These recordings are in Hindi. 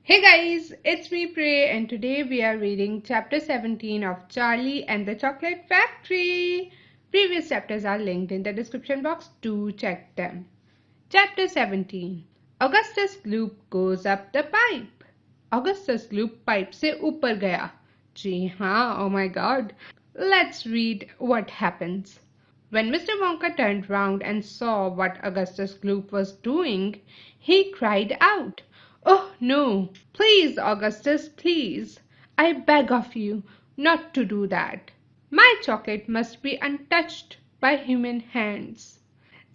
Hey guys, it's me Prey and today we are reading chapter 17 of Charlie and the Chocolate Factory. Previous chapters are linked in the description box. Do check them. Chapter 17. Augustus Gloop goes up the pipe. Augustus Gloop pipe से ऊपर गया. जी हाँ, oh my god. Let's read what happens. When Mr. Wonka turned round and saw what Augustus Gloop was doing, he cried out, "Oh no! Please, Augustus, please! I beg of you not to do that. My chocolate must be untouched by human hands."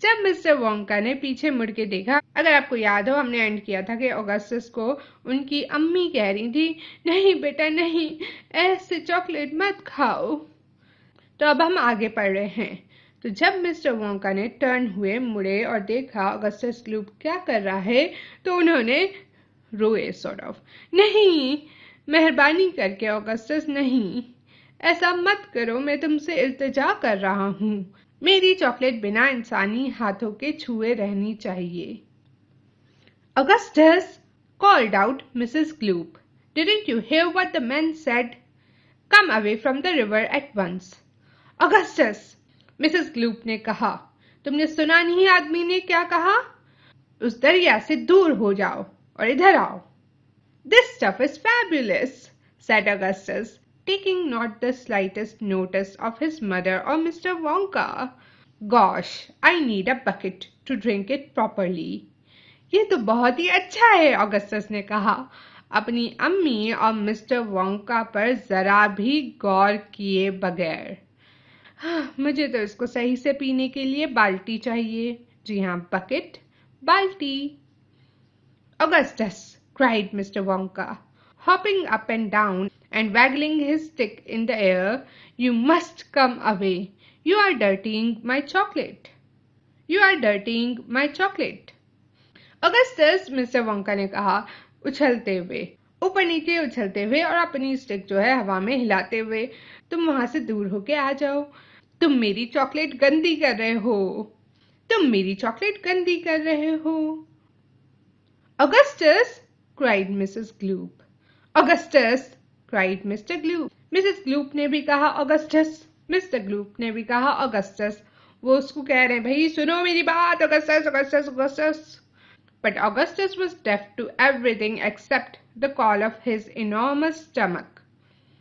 जब मिस्टर वोंका ने पीछे मुड़ के देखा, अगर आपको याद हो हमने एंड किया था कि ऑगस्टस को उनकी अम्मी कह रही थी, नहीं बेटा नहीं, ऐसे चॉकलेट मत खाओ। तो अब हम आगे पढ़ रहे हैं। तो जब मिस्टर वोंका ने टर्न हुए, मुड़े और देखा ऑगस्टस ग्लूप क्या कर रहा है, तो उन्होंने रोए सॉर्ट ऑफ, नहीं, मेहरबानी करके ऑगस्टस नहीं, ऐसा मत करो, मैं तुमसे इल्तिजा कर रहा हूँ। मेरी चॉकलेट बिना इंसानी हाथों के छुए रहनी चाहिए। Augustus, called out Mrs. Gloop, didn't you hear what the men said? Come away from the river at once. Augustus, Mrs. Gloop ने कहा, तुमने सुना नहीं आदमी ने क्या कहा? उस दरिया से दूर हो जाओ और इधर आओ. This stuff is fabulous, said Augustus, taking not the slightest notice of his mother or Mr. Wonka. Gosh, I need a bucket to drink it properly. ये तो बहुत ही अच्छा है, ऑगस्टस ने कहा, अपनी अम्मी और मिस्टर वोंका पर जरा भी गौर किए बगैर. मुझे तो इसको सही से पीने के लिए बाल्टी चाहिए. जी हाँ, बकेट, बाल्टी. Augustus, cried Mr. Wonka, hopping up and down and waggling his stick in the air, you must come away. You are dirtying my chocolate. You are dirtying my chocolate. Augustus, mister Wonka ने कहा, उछलते हुए, ऊपर नीचे उछलते हुए और अपनी स्टिक जो है हवा में हिलाते हुए, तुम वहां से दूर होके आ जाओ. तुम मेरी चॉकलेट गंदी कर रहे हो. तुम मेरी चॉकलेट गंदी कर रहे हो. Augustus, cried Mrs. Gloop. Augustus, cried Mr. Gloop. Mrs. Gloop ने भी कहा Augustus. Mr. Gloop ने भी कहा Augustus. वो उसको कह रहे हैं, भाई सुनो मेरी बात, Augustus, Augustus, Augustus. But Augustus was deaf to everything except the call of his enormous stomach.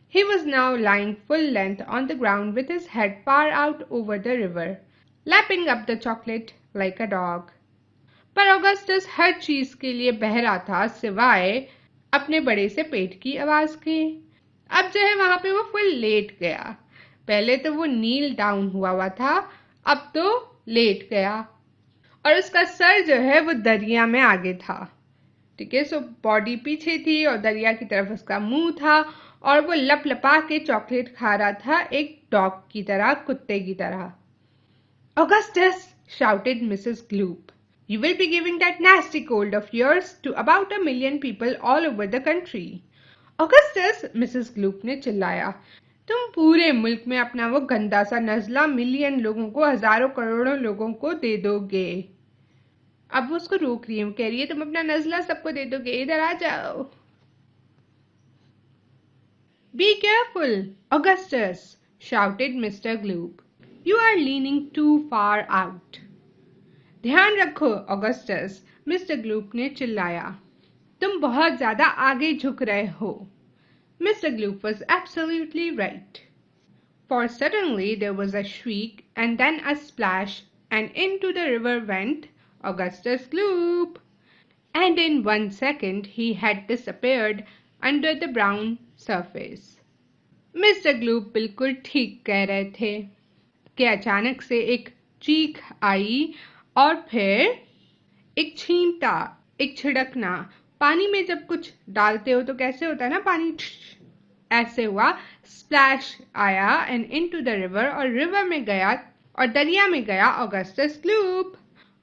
He was now lying full length on the ground with his head far out over the river, lapping up the chocolate like a dog. पर ऑगस्टस हर चीज के लिए बहरा था सिवाय अपने बड़े से पेट की आवाज के. अब जो है वहां पे वो फुल लेट गया. पहले तो वो नील डाउन हुआ था, अब तो लेट गया और उसका सर जो है वो दरिया में आगे था. ठीक है, सो बॉडी पीछे थी और दरिया की तरफ उसका मुंह था और वो लपलपा के चॉकलेट खा रहा था एक डॉग की तरह, कुत्ते की तरह. Augustus, shouted Mrs. Gloop, you will be giving that nasty cold of yours to about 1 million people all over the country. Augustus, Mrs. Gloop ने चिल्लाया, तुम पूरे मुल्क में अपना वो गंदा सा नजला मिलियन लोगों को, हजारों करोड़ों लोगों को दे दोगे. अब वो उसको रोक रही है, कह रही है तुम अपना नजला सबको दे दोगे, इधर आ जाओ. Be careful, Augustus, shouted Mr. Gloop. You are leaning too far out. ध्यान रखो ऑगस्टस, मिस्टर ग्लूप ने चिल्लाया, तुम बहुत ज्यादा आगे झुक रहे हो. Mr Gloop was absolutely right. For suddenly there was a shriek and then a splash and into the river went Augustus Gloop. And in 1 second he had disappeared under the brown surface. Mr Gloop बिल्कुल ठीक कह रहे थे कि अचानक से एक चीख आई और फिर एक छींटा, एक छिड़कना. पानी में जब कुछ डालते हो तो कैसे होता है ना, पानी ऐसे हुआ. स्प्लैश आया एंड इनटू द रिवर, और रिवर में गया और दरिया में गया ऑगस्टस ग्लूप,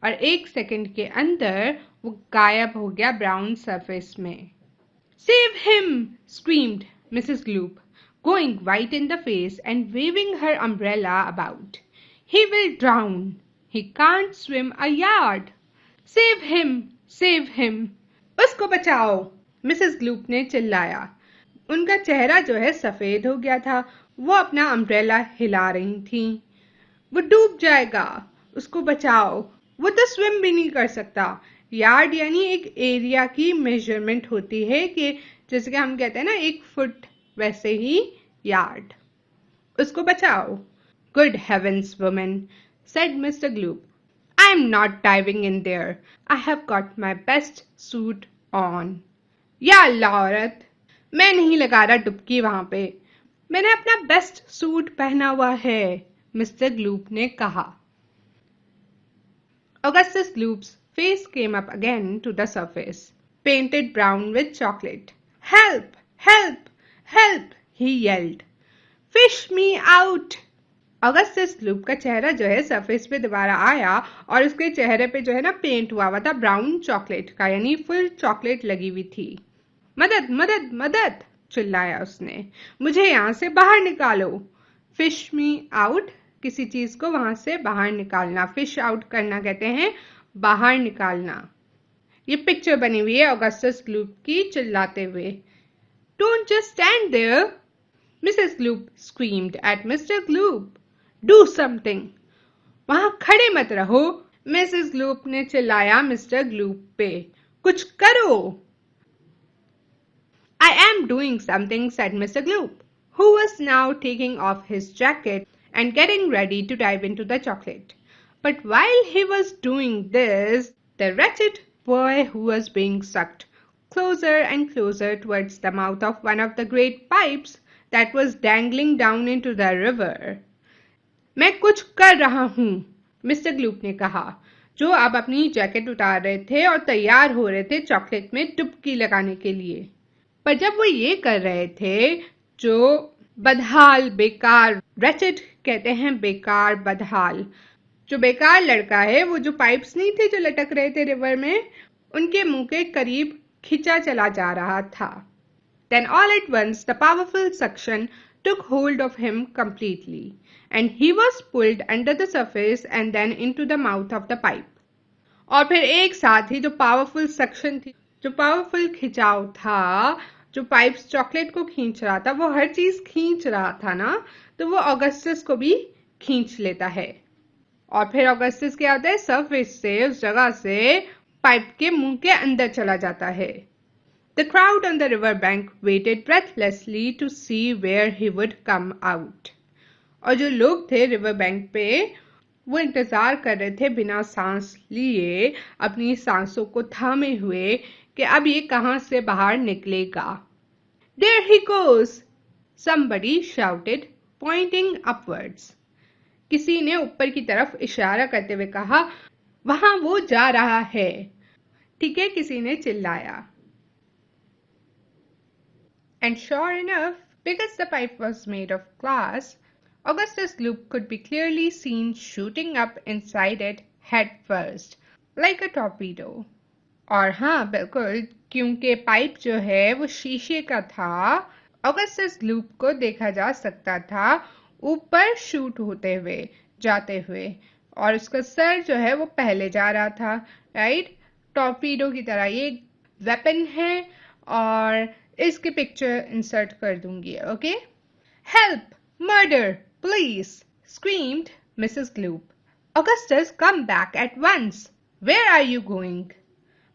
और 1 सेकंड के अंदर वो गायब हो गया ब्राउन सरफेस में. Save him! screamed Mrs. Gloop, going white in the face and waving her umbrella about. He will drown. He can't swim a yard. Save him! Save him! उसको बचाओ. मिसेस ग्लूप ने चिल्लाया। उनका चेहरा जो है सफेद हो गया था। वो अपना अम्ब्रेला हिला रही थी। वो डूब जाएगा, उसको बचाओ। वो तो स्विम भी नहीं कर सकता। यार्ड यानी एक एरिया की मेजरमेंट होती है कि जैसे कि हम कहते हैं ना 1 फुट, वैसे ही यार्ड। उसको बचाओ। Good heavens woman, said Mr. Gloop. I am not diving in there. I have got my best suit on. या अल्लाह औरत, मैं नहीं लगा रहा डुबकी वहां पे। मैंने अपना बेस्ट सूट पहना हुआ है, मिस्टर ग्लूप ने कहा। Augustus Gloop's face came up again to the surface, painted brown with chocolate. Help! Help! Help! He yelled. Fish me out! Augustus Gloop का चेहरा जो है सरफेस पे दोबारा आया और उसके चेहरे पे जो है ना पेंट हुआ हुआ था ब्राउन चॉकलेट का, यानी फुल चॉकलेट लगी हुई थी। मदद मदद मदद, चिल्लाया उसने। मुझे यहां से बाहर निकालो। फिश मी आउट, किसी चीज को वहां से बाहर निकालना। फिश आउट करना कहते हैं बाहर निकालना। ये पिक्चर बनी हुई है ऑगस्टस ग्लूप की चिल्लाते हुए। Don't just stand there, Mrs Gloop screamed at Mr Gloop. Do something, वहां खड़े मत रहो, मिसेस ग्लूप ने चिल्लाया मिस्टर ग्लूप पे। कुछ करो। I am doing something, said Mr. Gloop, who was now taking off his jacket and getting ready to dive into the chocolate. But while he was doing this, the wretched boy who was being sucked closer and closer towards the mouth of one of the great pipes that was dangling down into the river. मैं कुछ कर रहा हूं, मिस्टर ग्लूप ने कहा, जो अब अपनी जैकेट उतार रहे थे और तैयार हो रहे थे चॉकलेट में डुबकी लगाने के लिए। पर जब वो ये कर रहे थे, जो बदहाल बेकार, रेचेड कहते हैं बेकार बदहाल, जो बेकार लड़का है, वो जो पाइप्स नहीं थे जो लटक रहे थे रिवर में, उनके मुंह के करीब खिंचा चला जा रहा था। Then all at once the powerful suction took hold of him completely, and he was pulled under the surface and then into the mouth of the pipe. और फिर एक साथ ही जो पावरफुल सक्शन थी, जो पावरफुल खिंचाव था, जो पाइप्स चॉकलेट को खींच रहा था, वो हर चीज खींच रहा था ना, तो वो ऑगस्टस को भी खींच लेता है। और फिर ऑगस्टस क्या होता है, सरफेस से, उस जगह से पाइप के मुंह के अंदर चला जाता है। The crowd on the river bank waited breathlessly to see where he would come out. और जो लोग थे रिवर बैंक पे, वो इंतजार कर रहे थे बिना सांस लिए, अपनी सांसों को थामे हुए कि अब ये कहां से बाहर निकलेगा। There he goes! Somebody shouted, pointing upwards. किसी ने ऊपर की तरफ इशारा करते हुए कहा, वहां वो जा रहा है। ठीक है, किसी ने चिल्लाया। And sure enough, because the pipe was made of glass, Augustus Gloop could be clearly seen shooting up inside it head first, like a torpedo. और हाँ बिल्कुल, क्योंकि पाइप जो है वो शीशे का था, ऑगस्टस ग्लूप को देखा जा सकता था ऊपर शूट होते हुए, जाते हुए, और उसका सर जो है वो पहले जा रहा था। राइट, टॉर्पीडो की तरह ये वेपन है, और इसकी पिक्चर इंसर्ट कर दूंगी। Okay. Help, murder, police, screamed Mrs Gloop. Augustus, come back at once. Where are you going?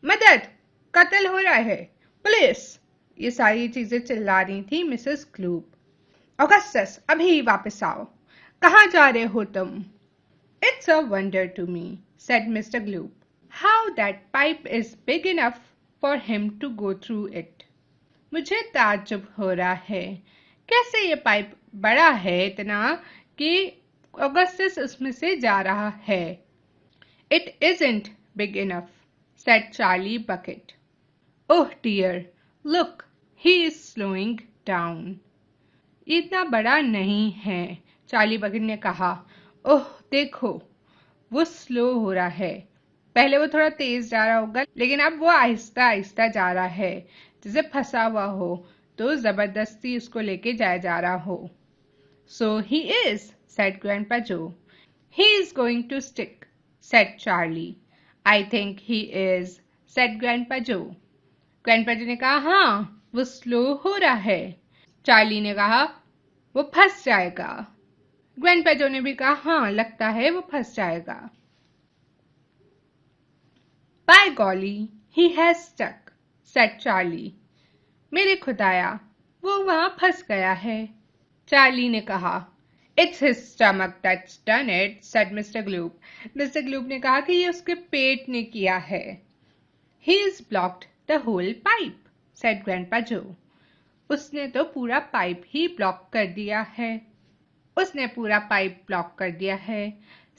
मदद, कत्ल हो रहा है। पुलिस, ये सारी चीजें चिल्ला रही थी मिसेस ग्लूप। ऑगस्टस, अभी वापस आओ। कहाँ जा रहे हो तुम? It's a wonder to me, said Mr Gloop, how that pipe is big enough for him to go through it. मुझे ताज्जुब हो रहा है, कैसे ये पाइप बड़ा है इतना कि ऑगस्टस उसमें से जा रहा है। It isn't big enough, said Charlie Bucket. Oh dear, look, he is slowing down. इतना बड़ा नहीं है, चार्ली बकेट ने कहा। ओह देखो, वो स्लो हो रहा है। पहले वो थोड़ा तेज जा रहा होगा, लेकिन अब वो आहिस्ता आहिस्ता जा रहा है, जैसे फंसा हुआ हो तो जबरदस्ती उसको लेके जाया जा रहा हो। So he is, said Grandpa Joe. He is going to stick, said Charlie. I think he is, said Grandpa Joe. Grandpa ji ने कहा हाँ वो स्लो हो रहा है। चार्ली ने कहा वो फंस जाएगा। ग्रैंडपा जो ने भी कहा हाँ लगता है वो फंस जाएगा। By golly he has stuck, said Charlie. मेरे खुदाया वो वहां फंस गया है। चार्ली ने कहा it's his stomach that's done it, said Mr Gloop. Mr Gloop ने कहा कि ये उसके पेट ने किया है। He is blocked the whole pipe, said Grandpa Joe. उसने तो पूरा पाइप ही ब्लॉक कर दिया है। उसने पूरा पाइप ब्लॉक कर दिया है।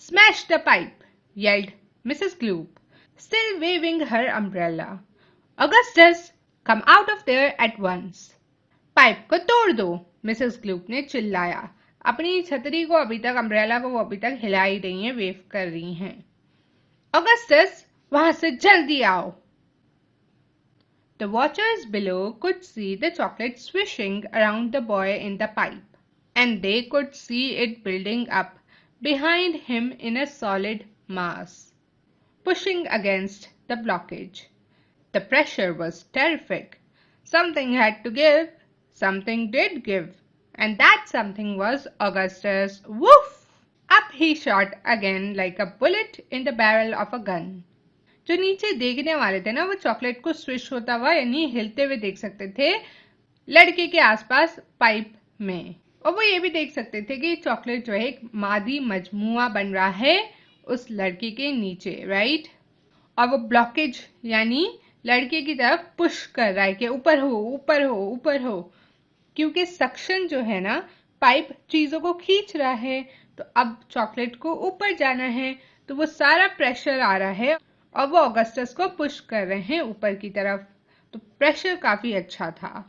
Smash the pipe, yelled Mrs Gloop, still waving her umbrella. Augustus come out of there at once. Pipe को तोड़ दो, मिसेस ग्लूप ने चिल्लाया। अपनी छतरी को अभी तक, अम्ब्रेला को वो अभी तक हिला ही रही हैं, वेव कर रही हैं। ऑगस्टस वहां से जल्दी आओ। The watchers below could see the chocolate swishing around the boy in the pipe, and they could see it building up behind him in a solid mass, pushing against the blockage. The pressure was terrific. Something had to give. Something did give. And that something was Augustus. Woof! Up he shot again like a bullet in the barrel of a gun. जो नीचे देखने वाले थे ना वो चॉकलेट को स्विश होता हुआ यानी हिलते हुए देख सकते थे लड़के के आसपास पाइप में, और वो ये भी देख सकते थे कि चॉकलेट जो है एक मादी मजमुआ बन रहा है उस लड़के के नीचे, राइट। और वो ब्लॉकेज यानी लड़के की तरफ पुश कर रहा है कि ऊपर हो ऊपर हो ऊपर हो, क्योंकि सक्शन जो है ना पाइप चीजों को खींच रहा है, तो अब चॉकलेट को ऊपर जाना है, तो वो सारा प्रेशर आ रहा है और वो ऑगस्टस को पुश कर रहे हैं ऊपर की तरफ। तो प्रेशर काफी अच्छा था।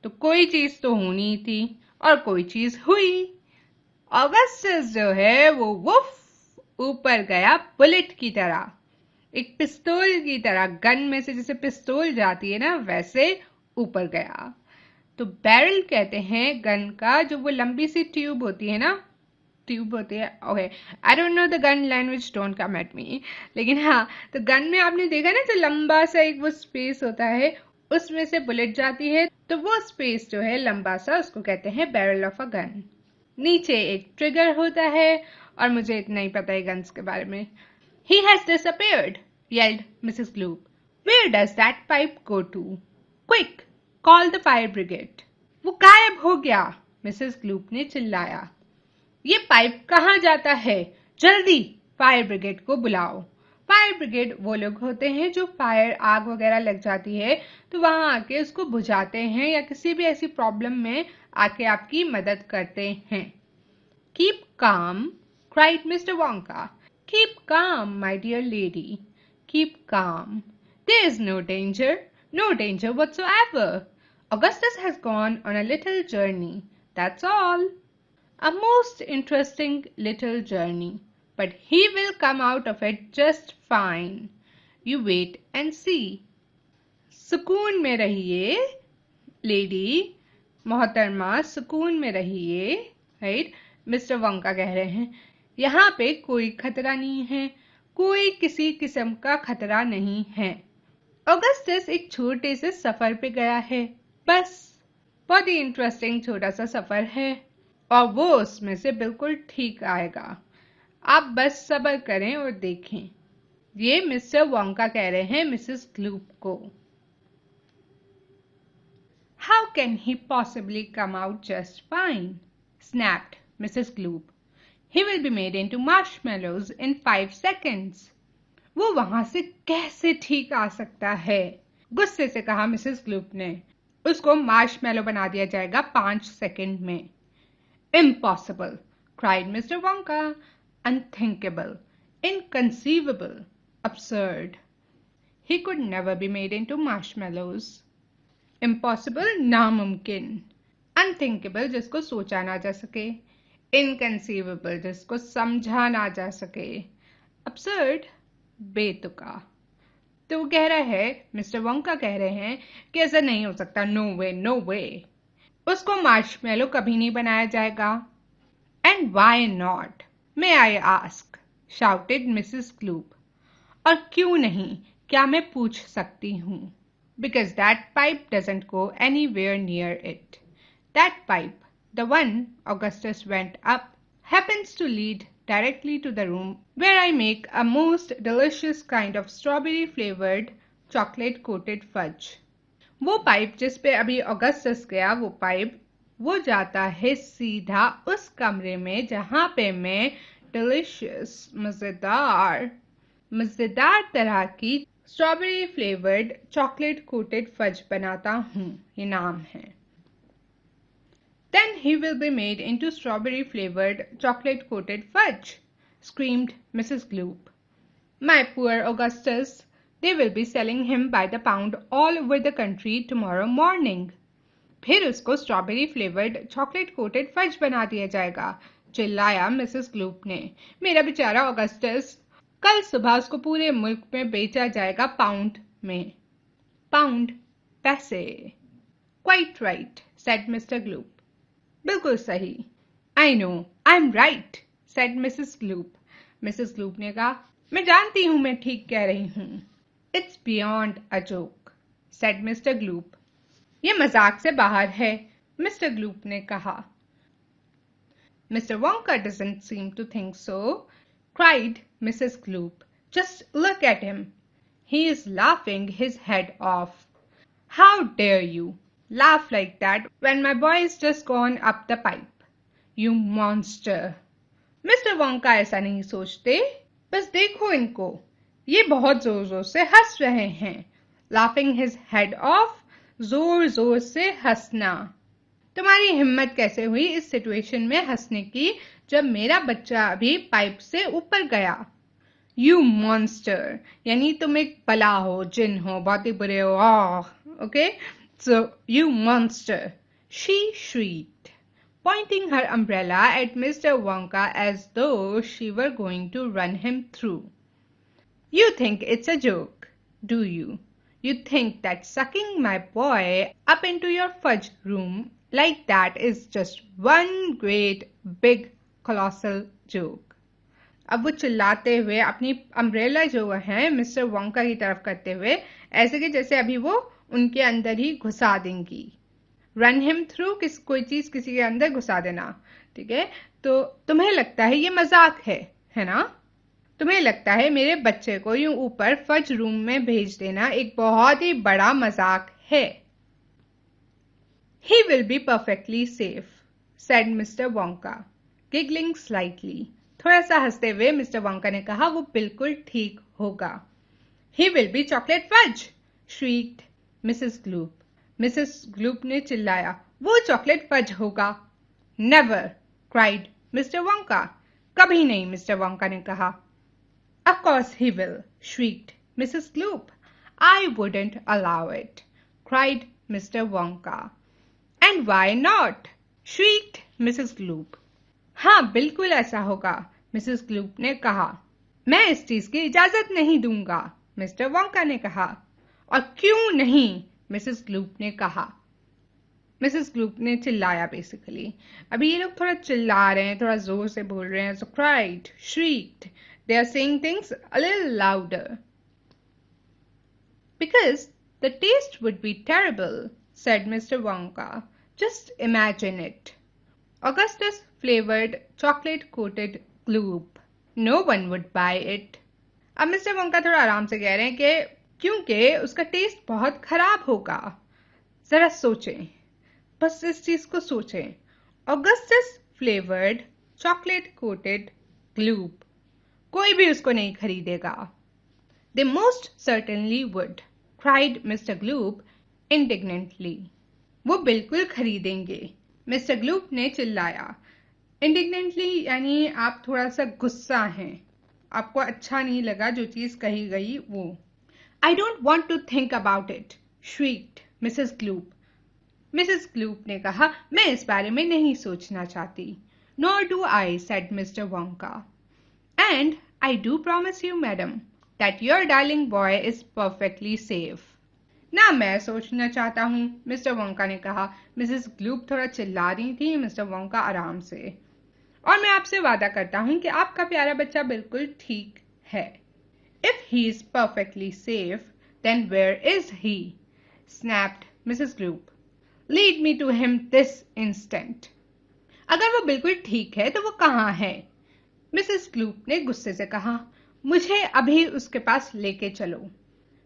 तो कोई चीज तो होनी थी और कोई चीज हुई। ऑगस्टस जो है वो वुफ ऊपर गया बुलेट की तरह, एक पिस्तौल की तरह, गन में से जैसे पिस्तौल जाती है ना वैसे ऊपर गया। तो बैरल कहते हैं गन का, जो वो लंबी सी ट्यूब होती है ना, ट्यूब होती है। Okay, I don't know the gun language, don't come at me. लेकिन हाँ, तो गन में आपने देखा ना जो लंबा सा एक वो स्पेस होता है उसमें से बुलेट जाती है, तो वो स्पेस जो है लंबा सा उसको कहते हैं बैरल ऑफ अ गन। नीचे एक ट्रिगर होता है और मुझे इतना ही पता है गन्स के बारे में। He has disappeared, yelled Mrs. Gloop. Where does that pipe go to? Quick, call the fire brigade. वो गायब हो गया, मिसेस ग्लूप ने चिल्लाया। ये पाइप कहाँ जाता है? जल्दी फायर ब्रिगेड को बुलाओ। फायर ब्रिगेड वो लोग होते हैं जो फायर, आग वगैरह लग जाती है तो वहां आके उसको बुझाते हैं या किसी भी ऐसी प्रॉब्लम में आके आपकी मदद करते हैं। Keep calm, cried Mr. Wonka. Keep calm, my dear lady. Keep calm. There is no danger whatsoever. Augustus has gone on a little journey, that's all. A most interesting little journey, but he will come out of it just fine. You wait and see. सुकून में रहिए, लेडी, मोहतरमा, सुकून में रहिए, राइट। मिस्टर वोंका कह रहे हैं यहाँ पे कोई खतरा नहीं है, कोई किसी किस्म का खतरा नहीं है। ऑगस्टस एक छोटे से सफर पे गया है, बस। बहुत ही इंटरेस्टिंग छोटा सा सफर है और वो उसमें से बिल्कुल ठीक आएगा। आप बस सब्र करें और देखें। ये मिस्टर वोंका कह रहे हैं मिसेस ग्लूप को। How can he possibly come out just fine? Snapped Mrs. Gloop. He will be made into marshmallows in 5 seconds. वो वहां से कैसे ठीक आ सकता है? गुस्से से कहा मिसेस ग्लूप ने। उसको मार्शमैलो बना दिया जाएगा 5 सेकंड में। Impossible, cried Mr. Wonka. Unthinkable, inconceivable, absurd. He could never be made into marshmallows. Impossible, नामुमकिन। Unthinkable, जिसको सोचा ना जा सके। Inconceivable, जिसको समझा ना जा सके। Absurd, बेतुका। तो वो कह रहा है, मिस्टर वोंका कह रहे हैं कि ऐसा नहीं हो सकता, नो वे नो वे। उसको मार्शमैलो कभी नहीं बनाया जाएगा। And why not, may I ask, shouted Mrs Gloop. और क्यों नहीं, क्या मैं पूछ सकती हूँ? because that pipe doesn't go anywhere near it. That pipe, the one Augustus went up, happens to lead directly to the room where I make a most delicious kind of strawberry flavored chocolate coated fudge. वो पाइप जिस पे अभी ऑगस्टस गया, वो जाता है सीधा उस कमरे में जहां पे मैं डिलिशियस मजेदार तरह की strawberry flavoured chocolate coated fudge बनाता हूं. ये नाम है. Then he will be made into strawberry flavored chocolate coated fudge, screamed Mrs. Gloop. My poor Augustus, they will be selling him by the pound all over the country tomorrow morning. फिर उसको strawberry flavoured chocolate coated fudge बना दिया जाएगा, चिल्लाया मिसेस ग्लूप ने. मेरा बेचारा ऑगस्टस, कल सुबह उसको पूरे मुल्क में बेचा जाएगा पाउंड में. पाउंड, पैसे. Quite right, said Mr. Gloop. बिल्कुल सही. I know, I'm right, said Mrs. Gloop. Mrs Gloop ने कहा, मैं जानती हूं मैं ठीक कह रही हूं. It's beyond a joke, said Mr. Gloop. ये मजाक से बाहर है, मिस्टर ग्लूप ने कहा. Mr. Wonka doesn't seem to think so, cried Mrs. Gloop. Just look at him. He is laughing his head off. How dare you laugh like that when my boy is just gone up the pipe? You monster. Mister Wonka ऐसा नहीं सोचते. बस देखो इनको, ये बहुत जोर जोर से हंस रहे हैं. Laughing his head off, जोर जोर से हंसना. तुम्हारी हिम्मत कैसे हुई इस सिचुएशन में हंसने की जब मेरा बच्चा अभी पाइप से ऊपर गया. You monster, यानी तुम एक बला हो, जिन हो, बहुत ही बुरे हो. Okay, so you monster, she shrieked, pointing her umbrella at Mr. Wonka as though she were going to run him through. You think it's a joke, do you? You think that sucking my boy up into your fudge room like that is just one great big colossal joke. अब वो चिल्लाते हुए अपनी अम्ब्रेला जो है मिस्टर वोंका की तरफ करते हुए, ऐसे कि जैसे अभी वो उनके अंदर ही घुसा देंगी. रन हिम थ्रू, कोई चीज किसी के अंदर घुसा देना. ठीक है, तो तुम्हें लगता है ये मजाक है ना? तुम्हें लगता है मेरे बच्चे को यूं ऊपर फज रूम में भेज देना एक बहुत ही बड़ा मजाक है. He will be perfectly safe, said Mr. Wonka, giggling slightly. थोड़ा सा हंसते हुए मिस्टर वोंका ने कहा, वो बिल्कुल ठीक होगा. He will be chocolate fudge, shrieked Mrs. Gloop. Mrs Gloop ने चिल्लाया, वो चॉकलेट फज होगा. Never, cried Mr. Wonka. कभी नहीं, मिस्टर वोंका ने कहा. Of course he will, shrieked Mrs. Gloop. I wouldn't allow it, cried Mr. Wonka. And why not? shrieked Mrs. Gloop. हाँ, बिल्कुल ऐसा होगा, मिसेस ग्लूप ने कहा. मैं इस चीज की इजाजत नहीं दूंगा, मिस्टर वोंका ने कहा. और क्यों नहीं? मिसेस ग्लूप ने कहा. मिसेस ग्लूप ने चिल्लाया बेसिकली. अभी ये लोग थोड़ा चिल्ला रहे हैं, थोड़ा जोर से बोल रहे हैं. So cried, shrieked. They are saying things a little louder. Because the taste would be terrible, said Mr. Wonka. Just imagine it. Augustus flavored chocolate coated gloop. No one would buy it. अब मिस्टर वोंका थोड़ा आराम से कह रहे हैं कि क्योंकि उसका टेस्ट बहुत खराब होगा. जरा सोचें, बस इस चीज को सोचें. ऑगस्टस फ्लेवर्ड चॉकलेट कोटेड ग्लूप, कोई भी उसको नहीं खरीदेगा. They most certainly would, cried Mr. Gloop indignantly. वो बिल्कुल खरीदेंगे, मिस्टर ग्लूप ने चिल्लाया. Indignantly यानी आप थोड़ा सा गुस्सा हैं, आपको अच्छा नहीं लगा जो चीज कही गई वो. I don't want to think about it, shrieked Mrs. Gloop. Mrs Gloop ने कहा, मैं इस बारे में नहीं सोचना चाहती. Nor do I, said Mr. Wonka. And I do promise you, madam, that your darling boy is perfectly safe. ना मैं सोचना चाहता हूं, मिस्टर वोंका ने कहा. मिसेस ग्लूप थोड़ा चिल्ला रही थी, मिस्टर वोंका आराम से. और मैं आपसे वादा करता हूं कि आपका प्यारा बच्चा बिल्कुल ठीक है. If he is perfectly safe, then where is he? snapped Mrs. Gloop. Lead me to him this instant. अगर वो बिल्कुल ठीक है तो वो कहाँ है? मिसेस ग्लूप ने गुस्से से कहा, मुझे अभी उसके पास लेके चलो.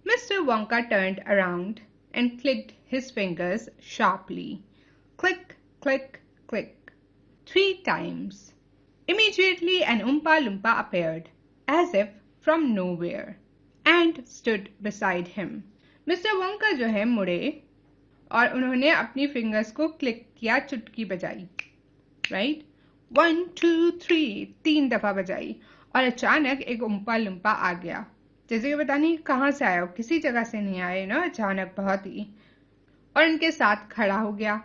Mr. Wonka turned around and clicked his fingers sharply. Click, click, click. 3 times. Immediately an Oompa Loompa appeared, as if from nowhere, and stood beside him. Mr. Wonka जो है मुड़े और उन्होंने अपनी फिंगर्स को क्लिक किया, चुटकी बजाई. राइट 1 2 3 3 दफा बजाई और अचानक एक उम्पा लुम्पा आ गया. जैसे कि पता नहीं कहाँ से आया, किसी जगह से नहीं आया ना, अचानक बहुत ही, और उनके साथ खड़ा हो गया.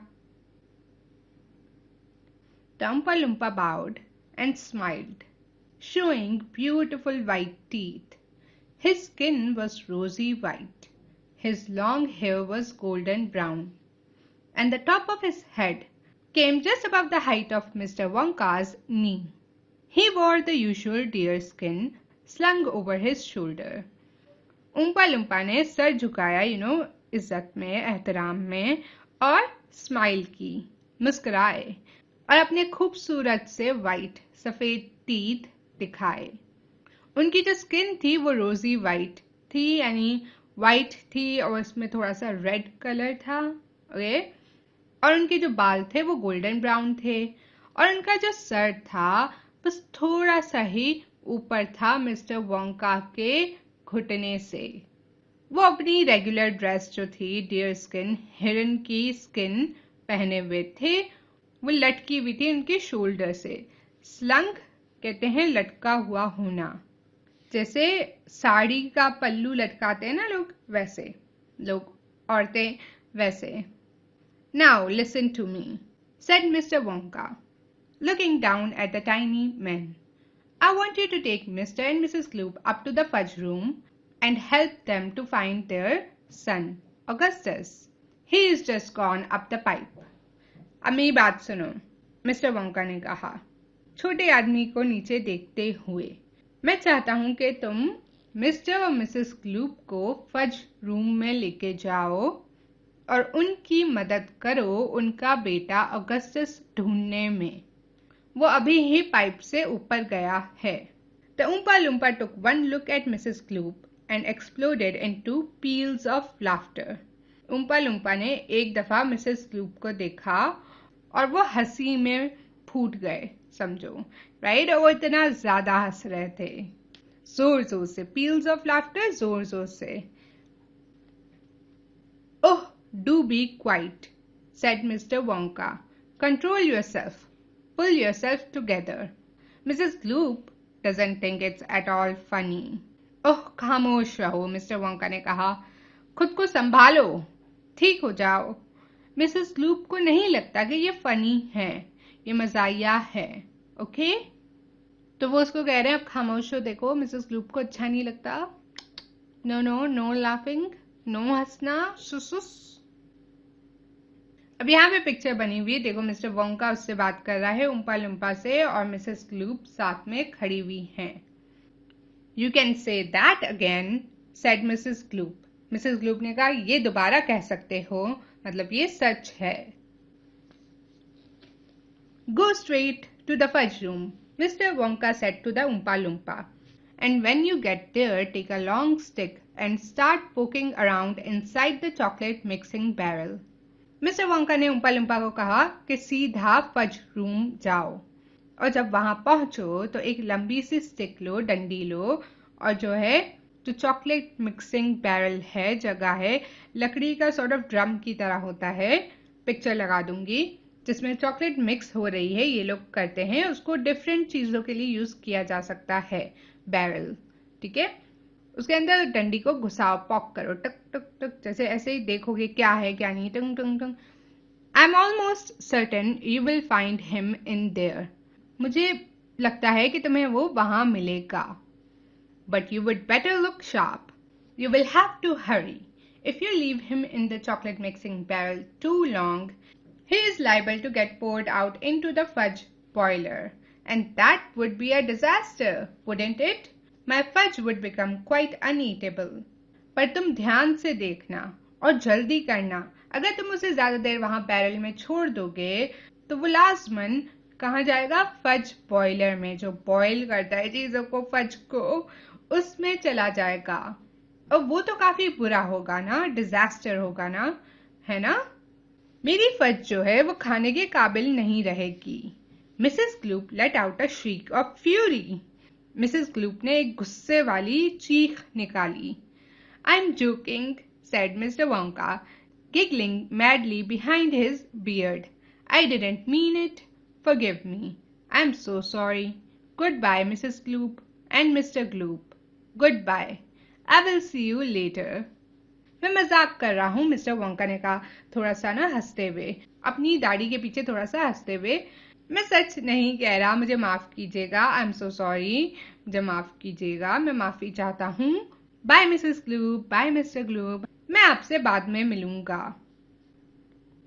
The Oompa Loompa bowed and smiled, showing beautiful white teeth. His skin was rosy white. His long hair was golden brown, and the top of his head came just above the height of Mr. Wonka's knee. He wore the usual deer skin slung over his shoulder. Oompa Loompa ने सर झुकाया, इज्जत में, एहतराम में, और स्माइल की, मुस्कुराए, और अपने खूबसूरत से वाइट सफेद टीथ दिखाए. उनकी जो स्किन थी वो रोजी वाइट थी, यानी वाइट थी और उसमें थोड़ा सा रेड कलर था. ओके, और उनके जो बाल थे वो गोल्डन ब्राउन थे, और उनका जो सर था बस थोड़ा सा ही ऊपर था मिस्टर वोंका के घुटने से. वो अपनी रेगुलर ड्रेस जो थी डियर स्किन, हिरन की स्किन पहने हुए थे. वो लटकी हुई थी उनके शोल्डर से. स्लंग कहते हैं लटका हुआ होना, जैसे साड़ी का पल्लू लटकाते हैं ना लोग, वैसे लोग, औरतें वैसे. Now listen to me, said Mr. Wonka, looking down at the tiny men. I want you to take Mr. and Mrs. Gloop up to the fudge room and help them to find their son, Augustus. He is just gone up the pipe. अब मेरी बात सुनो, मिस्टर वोंका ने कहा, छोटे आदमी को नीचे देखते हुए. मैं चाहता हूं कि तुम मिस्टर और मिसेस ग्लूप को फज रूम में लेके जाओ और उनकी मदद करो उनका बेटा ऑगस्टस ढूंढने में. वो अभी ही पाइप से ऊपर गया है. The Oompa Loompa took one look at Mrs. Gloop and exploded into peals of laughter. Oompa Loompa ने एक दफा मिसेस ग्लूप को देखा और वो हंसी में फूट गए, समझो, राइट. और वो इतना ज्यादा हंस रहे थे, जोर जोर से, पील्स ऑफ लाफ्टर, जोर जोर से. Oh, do be quiet, said Mr Wonka. Control yourself, pull yourself together. Mrs Gloop doesn't think it's at all funny. Oh, खामोश रहो, मिस्टर वोंका ने कहा. खुद को संभालो, ठीक हो जाओ. मिसेस ग्लूप को नहीं लगता कि ये फनी है, ये मजाया है. ओके, तो वो उसको कह रहे हैं, अब खामोश हो, देखो मिसेस ग्लूप को अच्छा नहीं लगता. No no no laughing, no हंसना, सुसुस. अब यहाँ पे पिक्चर बनी हुई है, देखो मिस्टर वोंका उससे बात कर रहा है उम्पा लुम्पा से, और मिसेस ग्लूप साथ में खड़ी हुई हैं. You can say that again, said Mrs Gloop. Mrs Gloop ने कहा, ये दोबारा कह सकते हो, मतलब ये सच है. Go straight to the fudge room, Mr. Wonka said to the Oompa Loompa. And when you get there, take a long stick and start poking around inside the chocolate mixing barrel. Mr. Wonka ने Oompa Loompa को कहा कि सीधा फज रूम जाओ, और जब वहां पहुंचो तो एक लंबी सी स्टिक लो, डंडी लो, और जो है जो चॉकलेट मिक्सिंग बैरल है, जगह है, लकड़ी का सॉर्ट ऑफ ड्रम की तरह होता है, पिक्चर लगा दूंगी, जिसमें चॉकलेट मिक्स हो रही है, ये लोग करते हैं, उसको डिफरेंट चीजों के लिए यूज किया जा सकता है, बैरल. ठीक है, उसके अंदर डंडी को घुसाओ, पॉक करो, टक टक टक, जैसे ऐसे ही देखोगे क्या है क्या नहीं, टंग टंग टंग. I am almost certain you will find him in there. मुझे लगता है कि तुम्हें वो वहां मिलेगा. But you would better look sharp. You will have to hurry. If you leave him in the chocolate mixing barrel too long, he is liable to get poured out into the fudge boiler. And that would be a disaster, wouldn't it? My fudge would become quite uneatable. पर तुम ध्यान से देखना और जल्दी करना, अगर तुम उसे ज्यादा देर वहां बैरल में छोड़ दोगे तो वो लाजमन कहाँ जाएगा? फज बॉयलर में, जो बॉयल करता है चीजों को, फज को, उसमें चला जाएगा। और वो तो काफी बुरा होगा ना, डिजास्टर होगा ना, है ना? मेरी फज जो है वो खाने के काबिल नहीं रहेगी। Mrs Gloop let out a shriek of fury. Mrs Gloop ने एक गुस्से वाली चीख निकाली। I'm joking, said Mr. Wonka, giggling madly behind his beard. I didn't mean it. Forgive me. I'm so sorry. Goodbye, Mrs. Gloop and Mr. Gloop. Goodbye. I will see you later. मैं मजाक कर रहा हूँ, मिस्टर वोंका ने कहा, थोड़ा सा ना हंसते हुए, अपनी दाढ़ी के पीछे थोड़ा सा हंसते हुए। मैं सच नहीं कह रहा, मुझे माफ कीजिएगा। आई एम सो सॉरी, मुझे माफ कीजिएगा, मैं माफी चाहता हूँ। बाय मिसेस ग्लूप, बाय मिस्टर ग्लूप, मैं आपसे बाद में मिलूंगा।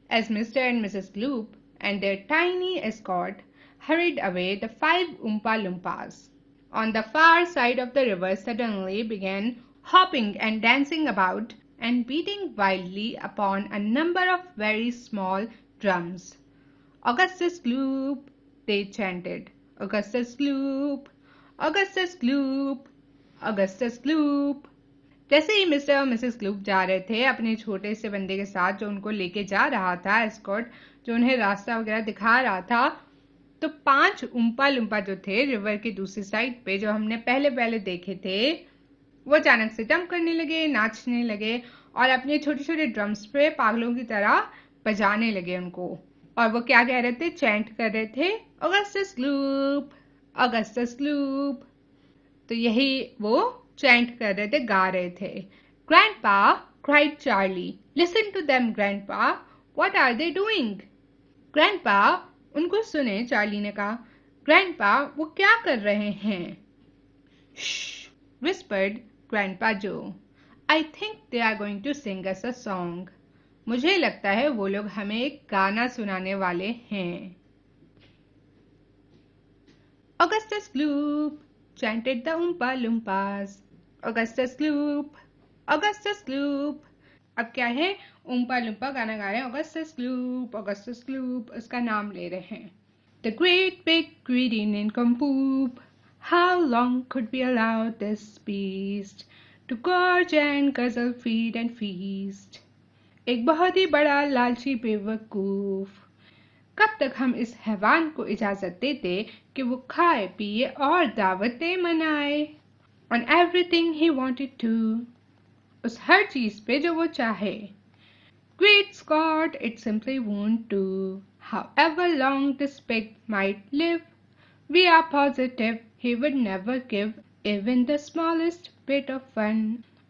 As Mr. and Mrs. Gloop and their tiny escort hurried away, the 5 Oompa Loompas on the far side of the river suddenly began hopping and dancing about and beating wildly upon a number of very small drums. Augustus Gloop, they chanted. Augustus Gloop, Augustus Gloop, Augustus Gloop. जैसे ही मिस्टर और मिसेस ग्लूप जा रहे थे अपने छोटे से बंदे के साथ, जो उनको लेके जा रहा था, एस्कॉर्ट, जो उन्हें रास्ता वगैरह दिखा रहा था, तो 5 उम्पा लुम्पा जो थे रिवर की दूसरी साइड पे, जो हमने पहले पहले देखे थे, वो अचानक से जंप करने लगे, नाचने लगे और अपने छोटे छोटे ड्रम्स पे पागलों की तरह बजाने लगे उनको। और वो क्या कह रहे थे? चैंट कर रहे थे, ऑगस्टस ग्लूप, ऑगस्टस ग्लूप। तो यही वो चैंट कर रहे थे, गा रहे थे। Grandpa, cried Charlie, listen to them grandpa, what are they doing? Grandpa, उनको सुने, चार्ली ने कहा। ग्रैंडपा, वो क्या कर रहे हैं? श्श, whispered Grandpa Joe. I think they are going to sing us a song. मुझे लगता है वो लोग हमें एक गाना सुनाने वाले हैं। Augustus Gloop, chanted the Oompa Loompas. Augustus Gloop, Augustus Gloop. अब क्या है? Oompa Loompa गाना गा रहे हैं, Augustus Gloop, Augustus Gloop, उसका नाम ले रहे हैं। The great big greedy nincompoop, how long could we allow this beast to gorge and guzzle, feed and feast? एक बहुत ही बड़ा लालची बेवकूफ, कब तक हम इस हैवान को इजाजत देते कि वो खाए पिए और दावतें मनाए? On everything he wanted to, उस हर चीज पे जो वो चाहे। Great Scott, it simply won't do. However long this pig might live, we are positive he would never give even the smallest bit of fun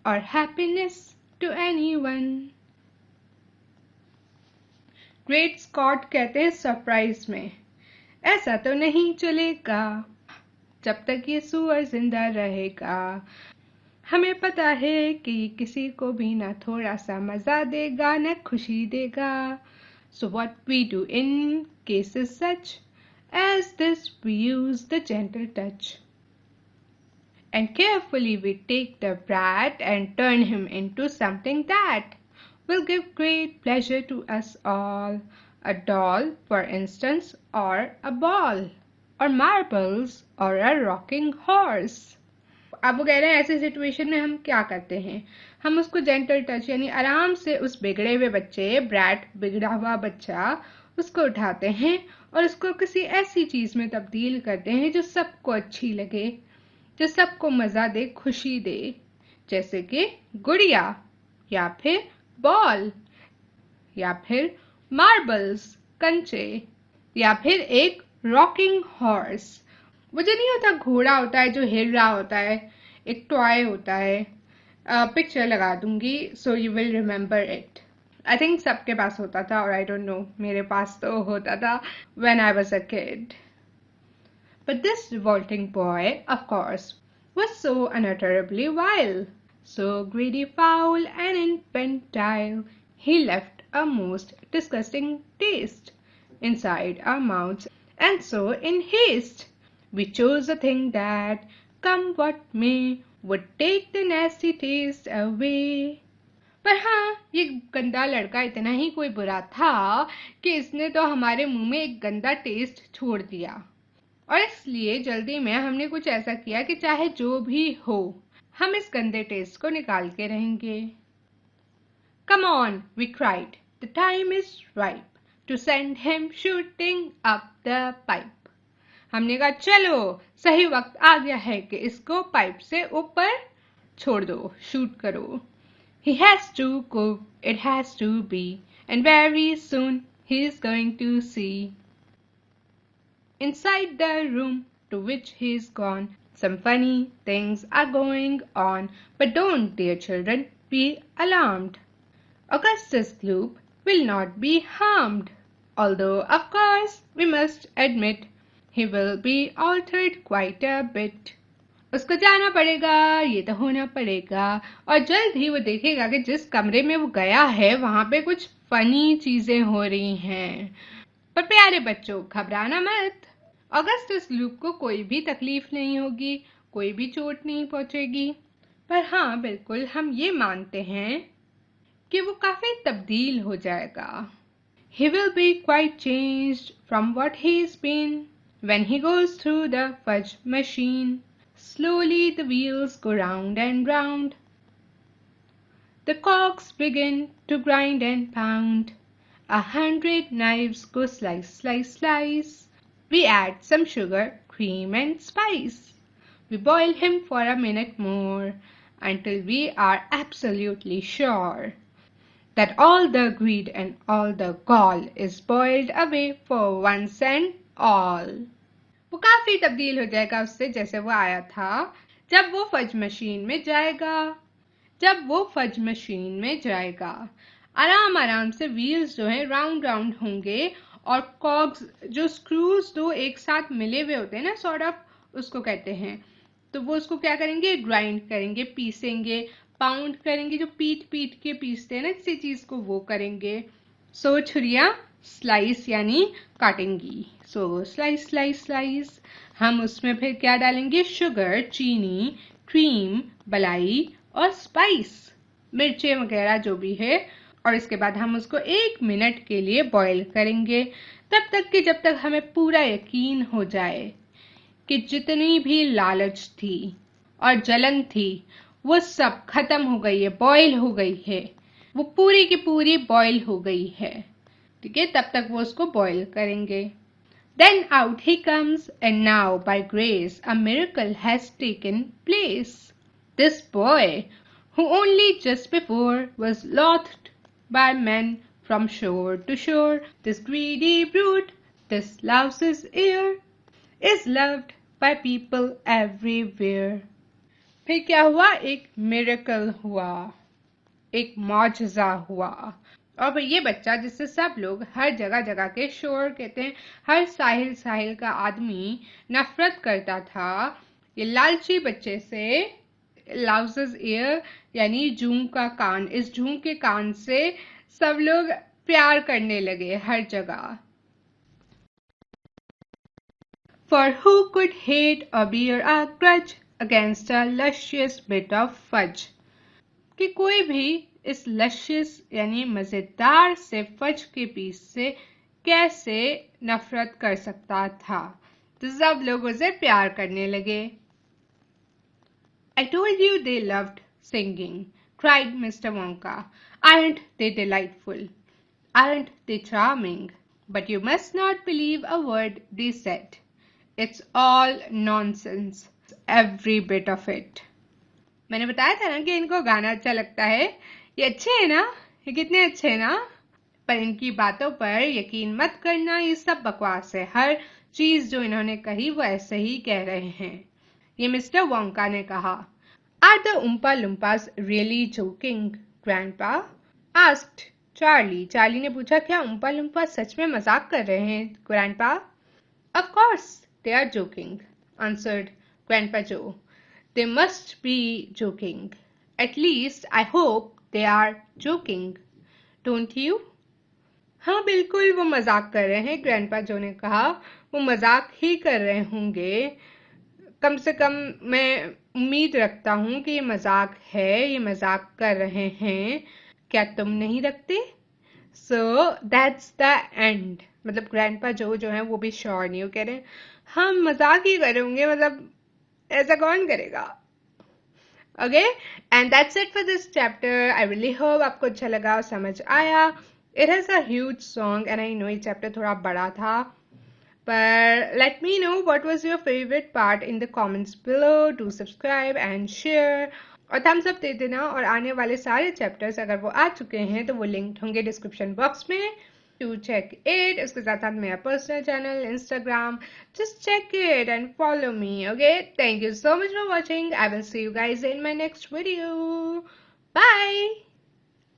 or happiness to anyone. Great Scott कहते हैं सरप्राइज में, ऐसा तो नहीं चलेगा जब तक ये सुअर जिंदा रहेगा। हमें पता है कि किसी को भी ना थोड़ा सा मजा देगा न खुशी देगा। So what we do in cases such as this, we use the gentle touch, and carefully we take the brat and turn him into something that will give great pleasure to us all. A doll, for instance, or a ball, or marbles, or a rocking horse. अब वो कह रहे हैं ऐसे सिचुएशन में हम क्या करते हैं? हम उसको जेंटल टच यानी आराम से उस बिगड़े हुए बच्चे, ब्रैट, बिगड़ा हुआ बच्चा, उसको उठाते हैं और उसको किसी ऐसी चीज में तब्दील करते हैं जो सबको अच्छी लगे, जो सबको मजा दे, खुशी दे, जैसे कि गुड़िया, या फिर बॉल, या फिर मार्बल्स, कंचे, या फिर एक रॉकिंग हॉर्स। वो जो नहीं होता, घोड़ा होता है जो हिल रहा होता है, एक टॉय होता है। पिक्चर लगा दूंगी so you will remember it. I think सबके पास होता था, और आई डोंट नो, मेरे पास तो होता था when I was a kid. But this revolting boy, of course, was so unutterably vile, so greedy, foul, and infantile, he left a most disgusting taste inside our mouths, and so in haste we chose a thing that, come what may, would take the nasty taste away. पर हाँ, ये गंदा लड़का इतना ही कोई बुरा था कि इसने तो हमारे मुंह में एक गंदा टेस्ट छोड़ दिया, और इसलिए जल्दी में हमने कुछ ऐसा किया कि चाहे जो भी हो, हम इस गंदे टेस्ट को निकाल के रहेंगे। Come on, we cried. The time is ripe to send him shooting up the pipe. हमने कहा चलो, सही वक्त आ गया है कि इसको पाइप से ऊपर छोड़ दो, शूट करो। He has to go, it has to be, and very soon he is going to see. Inside the room to which he is gone, some funny things are going on, but don't, dear children, be alarmed. Augustus Gloop will not be harmed, although of course we must admit he will be altered quite a bit. उसको जाना पड़ेगा, ये तो होना पड़ेगा, और जल्द ही वो देखेगा कि जिस कमरे में वो गया है वहां पे कुछ फनी चीजें हो रही हैं। पर प्यारे बच्चों, घबराना मत। ऑगस्टस ग्लूप को कोई भी तकलीफ नहीं होगी, कोई भी चोट नहीं पहुंचेगी। पर हाँ, बिल्कुल हम ये मानते हैं कि वो काफी तब्दील हो जाएगा। He will be quite changed from what he's been when he goes through the fudge machine. Slowly the wheels go round and round. The cogs begin to grind and pound. 100 knives go slice, slice, slice. We add some sugar, cream and spice. We boil him for a minute more until we are absolutely sure that all the greed and all the gall is boiled away for once and all. वो काफी तब्दील हो जाएगा उससे जैसे वो आया था। जब वो फज मशीन में जाएगा, आराम आराम से व्हील्स जो है राउंड राउंड होंगे, और कॉग्स जो स्क्रूज दो एक साथ मिले हुए होते हैं ना, सॉर्ट ऑफ, उसको कहते हैं। तो वो उसको क्या करेंगे, ग्राइंड करेंगे, पीसेंगे, पाउंड करेंगे, जो पीट पीट के पीसते हैं ना किसी चीज को, वो करेंगे। सो छुरियां स्लाइस यानी काटेंगी। सो स्लाइस स्लाइस स्लाइस। हम उसमें फिर क्या डालेंगे, शुगर, चीनी, क्रीम, मलाई और स्पाइस, मिर्चें वगैरह जो भी है, और इसके बाद हम उसको 1 मिनट के लिए बॉईल करेंगे, तब तक कि जब तक हमें पूरा यकीन हो जाए कि जितनी भी लालच थी और जलन थी वो सब खत्म हो गई है, बॉईल हो गई है, वो पूरी की पूरी बॉईल हो गई है। ठीक है, तब तक वो उसको बॉईल करेंगे। Then out he comes, and now by grace a miracle has taken place. This boy, who only just before was loathed by men from shore to shore, this greedy brute, this louse's ear, is loved by people everywhere. फिर क्या हुआ, एक मिरेकल हुआ, एक मौजज़ा हुआ। और ये बच्चा जिससे सब लोग हर जगह जगह के शोर कहते हैं, हर साहिल साहिल का आदमी नफरत करता था, ये लालची बच्चे से, लाउसेस ईयर यानी जूं का कान, इस जूं के कान से सब लोग प्यार करने लगे हर जगह। For who could hate or bear a grudge against a luscious bit of fudge? कि कोई भी इस लशियस यानी मजेदार से फज के पीस से कैसे नफरत कर सकता था। तो सब लोग उसे प्यार करने लगे। I told you they loved singing, cried Mr. Wonka. Aren't they delightful? Aren't they charming? But you must not believe a word they said. It's all nonsense, every bit of it. मैंने बताया था ना कि इनको गाना अच्छा लगता है, ये अच्छे हैं ना, ये कितने अच्छे हैं ना। पर इनकी बातों पर यकीन मत करना, ये सब बकवास है। हर चीज जो इन्होंने कही वो ऐसे ही कह रहे हैं। ये मिस्टर वोंका ने कहा। Are the Oompa Loompas really joking, grandpa asked Charlie. Charlie ने पूछा, क्या उम्पा लुम्पा सच में मजाक कर रहे हैं grandpa? Of course they are joking, answered grandpa Joe. They must be joking. At least I hope they are joking. Don't you? हाँ बिल्कुल वो मजाक कर रहे हैं, ग्रैंडपा जो ने कहा। वो मजाक ही कर रहे होंगे, कम से कम मैं उम्मीद रखता हूँ कि ये मजाक है, ये मजाक कर रहे हैं। क्या तुम नहीं रखते? So that's the end. मतलब ग्रैंडपा जो है वो भी श्योर नहीं, वो कह रहे हैं हम मजाक ही करेंगे, मतलब ऐसा कौन करेगा? Okay, and that's it for this chapter. I really hope आपको अच्छा लगा और समझ आया। It has a huge song and I know ये चैप्टर थोड़ा बड़ा था, पर let me know what was your favorite part in the comments below. Do subscribe and share और thumbs up दे देना। और आने वाले सारे चैप्टर्स अगर वो आ चुके हैं तो वो लिंक्ड होंगे डिस्क्रिप्शन बॉक्स में, टू चेक इट। उसके साथ साथ मेरा personal channel Instagram, just check it and follow me. Okay, thank you so much for watching. I will see you guys in my next video. Bye.